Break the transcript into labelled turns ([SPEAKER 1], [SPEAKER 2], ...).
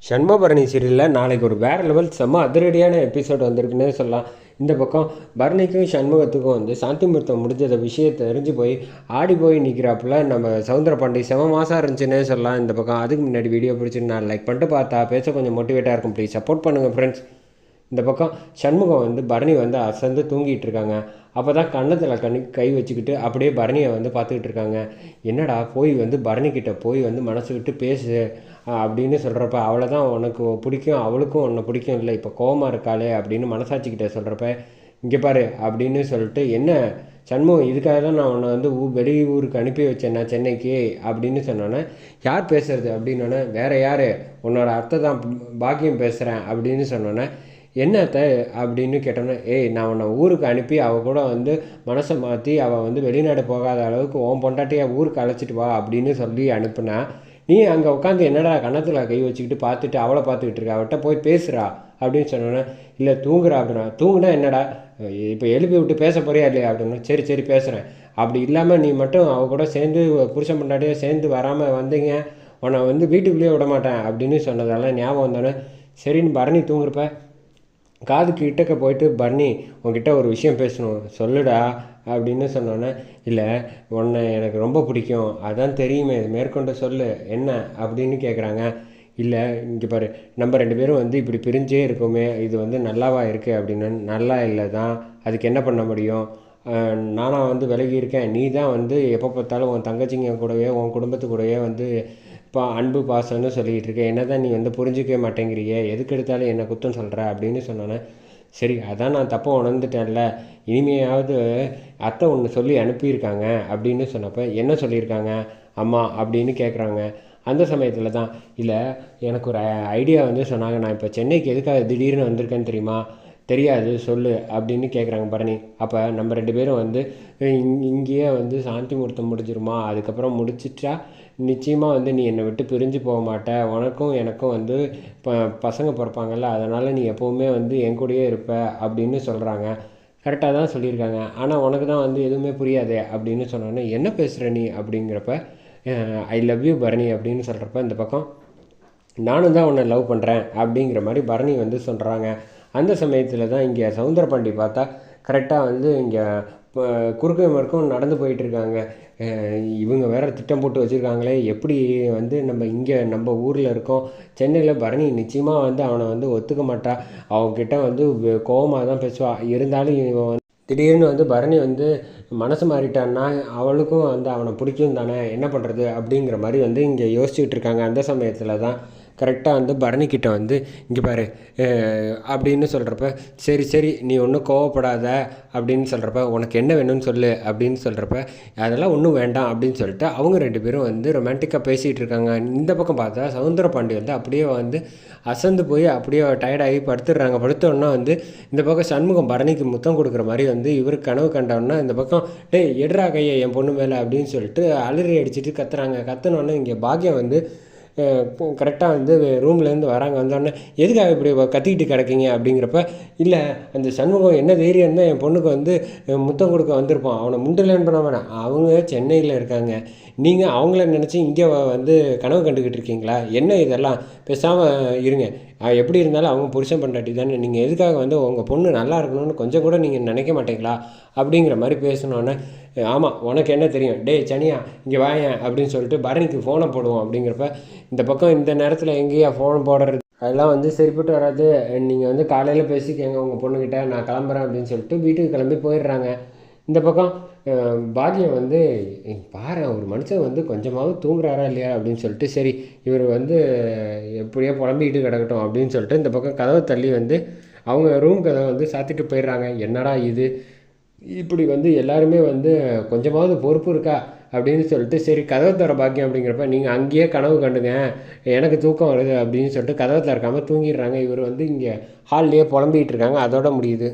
[SPEAKER 1] சண்முகபரணி சீரியலில் நாளைக்கு ஒரு வேறு லெவல் செம்ம அதிரடியான எபிசோட் வந்திருக்குன்னே சொல்லலாம். இந்த பக்கம் பரணிக்கும் சண்முகத்துக்கும் சாந்தி முகூர்த்தம் முடிஞ்சத விஷயத்தை தெரிஞ்சு போய் ஆடி போய் நிற்கிறாப்புல நம்ம சவுந்தரபாண்டி செம மாதம் இருந்துச்சுன்னே சொல்லலாம். இந்த பக்கம் அதுக்கு முன்னாடி வீடியோ பிடிச்சிட்டு நான் லைக் பண்ணிட்டு பார்த்தா பேச கொஞ்சம் மோட்டிவேட்டாக இருக்கும். ப்ளீஸ் சப்போர்ட் பண்ணுங்கள் ஃப்ரெண்ட்ஸ். இந்த பக்கம் சண்முகம் பரணி அசந்து தூங்கிட்டு இருக்காங்க. அப்போ தான் கன்னத்தில் கை வச்சுக்கிட்டு அப்படியே பரணியை பார்த்துக்கிட்டு இருக்காங்க. என்னடா போய் பரணிக்கிட்ட போய் மனசு விட்டு பேசு அப்படின்னு சொல்கிறப்ப அவளை தான் உனக்கு பிடிக்கும், அவளுக்கும் உன்னை பிடிக்கும் இல்லை, இப்போ கோவமாக இருக்காளே அப்படின்னு மனசாட்சிக்கிட்ட சொல்கிறப்ப இங்கே பாரு அப்படின்னு சொல்லிட்டு, என்ன சண்முகம் இதுக்காக தான் நான் உன்னை வெளியூருக்கு அனுப்பி வச்சேன் நான் சென்னைக்கு அப்படின்னு சொன்னோன்னே, யார் பேசுறது அப்படின்னோடனே, வேறு யார் உன்னோட அத்தை தான் பாக்கியம் பேசுகிறேன் அப்படின்னு சொன்னோன்னே, என்ன அத்தை அப்படின்னு கேட்டோன்னே, ஏய் நான் உன்னை ஊருக்கு அனுப்பி அவள் கூட மனசை மாற்றி அவள் வெளிநாடு போகாத அளவுக்கு உன் பொண்டாட்டியாக ஊருக்கு அழைச்சிட்டு வா அப்படின்னு சொல்லி அனுப்புனா, நீ அங்கே உட்காந்து என்னடா கன்னத்தில் கை வச்சுக்கிட்டு பார்த்துட்டு அவளை பார்த்துக்கிட்டு இருக்க, அவட்ட போய் பேசுகிறா அப்படின்னு சொன்னோன்னே, இல்லை தூங்குறா அப்படின்னா, தூங்குனா என்னடா இப்போ எழுப்பி விட்டு பேச போறியா இல்லையா அப்படின்னா, சரி சரி பேசுகிறேன், அப்படி இல்லாமல் நீ மட்டும் அவள் கூட சேர்ந்து புருஷன் பொண்டாட்டியே சேர்ந்து வராமல் வந்தீங்க உன்னை வீட்டுக்குள்ளேயே விட மாட்டேன் அப்படின்னு சொன்னதால ஞாபகம் வந்தோன்னே, சரின்னு பரணி தூங்குறப்ப காது கிட்டக்க போயிட்டு, பரணி உங்ககிட்ட ஒரு விஷயம் பேசணும் சொல்லுடா அப்படின்னு சொன்னோன்னே, இல்லை உன்னை எனக்கு ரொம்ப பிடிக்கும் அதான் தெரியுமே மேற்கொண்டு சொல்லு என்ன அப்படின்னு கேட்குறாங்க. இல்லை இங்கே பாரு, நம்ம 2 பேரும் இப்படி பிரிஞ்சே இருக்கோமே, இது நல்லாவா இருக்குது அப்படின்னு. நல்லா இல்லை தான், அதுக்கு என்ன பண்ண முடியும், நானாக விலகி இருக்கேன், நீ தான் எப்போ பார்த்தாலும் உன் தங்கச்சிங்க கூடவே உன் குடும்பத்து கூடவே இப்போ அன்பு பாசம்னு சொல்லிகிட்டு இருக்கேன், என்ன தான் நீ புரிஞ்சிக்கவே மாட்டேங்கிறியே, எதுக்கு எடுத்தாலும் என்ன குத்தம் சொல்கிற அப்படின்னு சொன்னோன்னே, சரி அதான் நான் தப்பாக உணர்ந்துட்டேன்ல, இனிமையாவது அத்தை ஒன்று சொல்லி அனுப்பியிருக்காங்க அப்படின்னு சொன்னப்போ, என்ன சொல்லியிருக்காங்க அம்மா அப்படின்னு கேட்குறாங்க. அந்த சமயத்தில் தான், இல்லை எனக்கு ஒரு ஐடியா சொன்னாங்க, நான் இப்போ சென்னைக்கு எதுக்காக திடீர்னு வந்திருக்கேன்னு தெரியுமா, தெரியாது சொல்லு அப்படின்னு கேட்குறாங்க பரணி. அப்போ நம்ம 2 பேரும் இங்கேயே சாந்தி முகூர்த்தம் முடிஞ்சிருமா, அதுக்கப்புறம் முடிச்சிட்டா நிச்சயமாக நீ என்னை விட்டு பிரிஞ்சு போக மாட்ட, உனக்கும் எனக்கும் பசங்க பிறப்பாங்கல்ல, அதனால் நீ எப்போவுமே என் கூடயே இருப்ப அப்படின்னு சொல்கிறாங்க. கரெக்டாக தான் சொல்லியிருக்காங்க, ஆனால் உனக்கு தான் எதுவுமே புரியாதே அப்படின்னு சொன்னோன்னே, என்ன பேசுகிற நீ அப்படிங்கிறப்ப, ஐ லவ் யூ பரணி அப்படின்னு சொல்கிறப்ப, இந்த பக்கம் நானும் தான் உன்னை லவ் பண்ணுறேன் அப்படிங்கிற மாதிரி பரணி சொல்கிறாங்க. அந்த சமயத்தில் தான் இங்கே சவுந்தரபாண்டி பார்த்தா கரெக்டாக இங்கே குறுக்க மறுக்கும் நடந்து போயிட்டுருக்காங்க. இவங்க வேறு திட்டம் போட்டு வச்சுருக்காங்களே, எப்படி நம்ம இங்கே நம்ம ஊரில் இருக்கோம், சென்னையில் பரணி நிச்சயமாக அவனை ஒத்துக்க மாட்டா, அவங்கக்கிட்ட கோவமாக தான் பேசுவா, இருந்தாலும் இவன் திடீர்னு பரணி மனசு மாறிட்டான்னா அவளுக்கும் அவனை பிடிக்கும் தானே, என்ன பண்ணுறது அப்படிங்கிற மாதிரி இங்கே யோசிச்சுக்கிட்டு இருக்காங்க. அந்த சமயத்தில் தான் கரெக்டாக பரணிக்கிட்ட இங்கே பாரு அப்படின்னு சொல்கிறப்ப, சரி சரி நீ ஒன்றும் கோவப்படாத அப்படின்னு சொல்கிறப்ப, உனக்கு என்ன வேணும்னு சொல்லு அப்படின்னு சொல்கிறப்ப, அதெல்லாம் ஒன்றும் வேண்டாம் அப்படின்னு சொல்லிட்டு அவங்க 2 பேரும் ரொமான்டிக்காக பேசிகிட்டு இருக்காங்க. இந்த பக்கம் பார்த்தா சவுந்தரபாண்டி அப்படியே அசந்து போய் அப்படியே டயர்டாகி படுத்துடுறாங்க. படுத்தோன்னா இந்த பக்கம் சண்முகம் பரணிக்கு முத்தம் கொடுக்குற மாதிரி இவருக்கு கனவு கண்டோன்னா, இந்த பக்கம் டேய் எடுறா கையை என் பொண்ணு மேலே அப்படின்னு சொல்லிட்டு அலறி அடிச்சுட்டு கத்துறாங்க. கத்துனோன்னே இங்கே பாக்கியம் கரெக்டாக ரூம்லேருந்து வராங்க. வந்தோடனே, எதுக்காக இப்படி கத்திக்கிட்டு கிடக்கீங்க அப்படிங்கிறப்ப, இல்லை அந்த சண்முகம் என்ன தைரியம் தான் என் பொண்ணுக்கு முத்தம் கொடுக்க வந்திருப்பான், அவனை முண்டலேன்னு பண்ண வேணாம், அவங்க சென்னையில் இருக்காங்க, நீங்கள் அவங்கள நினச்சி இங்கே கனவு கண்டுக்கிட்டு இருக்கீங்களா, என்ன இதெல்லாம் பேசாமல் இருங்க, எப்படி இருந்தாலும் அவங்க புருஷன் பொண்டாட்டி தானே, நீங்கள் எதுக்காக உங்கள் பொண்ணு நல்லா இருக்கணும்னு கொஞ்சம் கூட நீங்கள் நினைக்க மாட்டீங்களா அப்படிங்கிற மாதிரி பேசணுன்னே, ஆமாம் உனக்கு என்ன தெரியும், டே சனியா இங்கே வாயேன் அப்படின்னு சொல்லிட்டு பரணிக்கு ஃபோனை போடுவோம். அப்படிங்கிறப்ப இந்த பக்கம் இந்த நேரத்தில் எங்கேயா ஃபோன் போடுறது, அதெல்லாம் சரிப்பட்டு வராது, நீங்கள் காலையில் பேசிக்கங்க உங்கள் பொண்ணுக்கிட்ட, நான் கிளம்புறேன் அப்படின்னு சொல்லிட்டு வீட்டுக்கு கிளம்பி போயிடுறாங்க. இந்த பக்கம் பாக்கியம் பாரு ஒரு மனுஷன் கொஞ்சமாவது தூங்குறாரா இல்லையா அப்படின்னு சொல்லிட்டு, சரி இவர் எப்படியோ புலம்பிக்கிட்டு கிடக்கட்டும் அப்படின்னு சொல்லிட்டு இந்த பக்கம் கதவை தள்ளி அவங்க ரூம் கதவை சாத்திட்டு போயிடுறாங்க. என்னடா இது இப்படி எல்லாருமே கொஞ்சமாவது பொறுப்பு இருக்கா அப்படின்னு சொல்லிட்டு, சரி கதவை தர பாக்கியம் அப்படிங்கிறப்ப, நீங்கள் அங்கேயே கனவு கண்டுங்க எனக்கு தூக்கம் வருது அப்படின்னு சொல்லிட்டு கதவை திறக்காமல் தூங்கிடுறாங்க. இவர் இங்கே ஹால்லேயே புலம்பிகிட்டு இருக்காங்க. அதோட முடியுது.